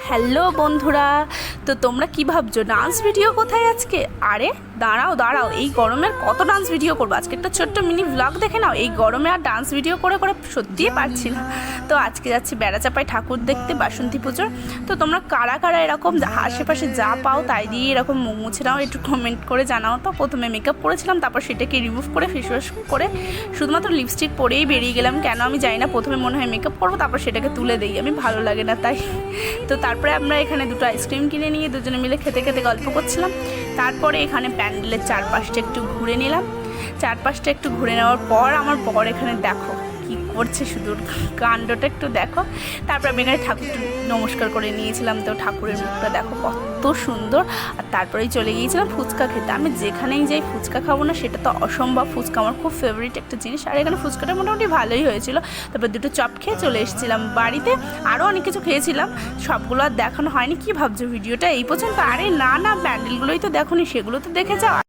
Hello বন্ধুরা, তো তোমরা কি ভাবছো ডান্স ভিডিও কোথায় আজকে? আরে দাঁড়াও দাঁড়াও, এই গরমে আর কত ডান্স ভিডিও করবো? আজকে একটা ছোট্ট মিনি ব্লগ দেখে নাও। এই গরমে আর ডান্স ভিডিও করে করে সত্যিই পারছি না। তো আজকে যাচ্ছি বেড়াচাপায় ঠাকুর দেখতে, বাসন্তী পুজোর। তো তোমরা কারা কারা এরকম আশেপাশে যা পাও তাই দিয়ে এরকম মুখ মুছে নাও, একটু কমেন্ট করে জানাও। তো প্রথমে মেকআপ করেছিলাম, তারপর সেটাকে রিমুভ করে ফেস ওয়াশ করে শুধুমাত্র লিপস্টিক পরেই বেরিয়ে গেলাম। কেন আমি জানি না, প্রথমে মনে হয় মেকআপ করবো, তারপর সেটাকে তুলে দিই, আমি ভালো লাগে না তাই। তো তারপরে আমরা এখানে দুটো আইসক্রিম কিনে নিয়ে দুজনে মিলে খেতে খেতে গল্প করছিলাম। তারপরে এখানে প্যান্ডেলের চারপাশটা একটু ঘুরে নিলাম। চারপাশটা একটু ঘুরে নেওয়ার পর আমার বর এখানে দেখো কি করছে, শুধু কাণ্ডটা একটু দেখো। তারপর আমি এখানে ঠাকুরটা নমস্কার করে নিয়েছিলাম। তো ঠাকুরের মুখটা দেখো কত সুন্দর। আর তারপরেই চলে গিয়েছিলাম ফুচকা খেতে। আমি যেখানেই যাই ফুচকা খাবো না সেটা তো অসম্ভব। ফুচকা আমার খুব ফেভারিট একটা জিনিস। আর এখানে ফুচকাটা মোটামুটি ভালোই হয়েছিল। তারপর দুটো চপ খেয়ে চলে এসেছিলাম বাড়িতে। আরও অনেক কিছু খেয়েছিলাম, সবগুলো আর দেখানো হয়নি। কি ভাবছো ভিডিওটা এই পর্যন্ত? আরে না না, প্যান্ডেলগুলোই তো দেখোনি, সেগুলো তো দেখে যাও।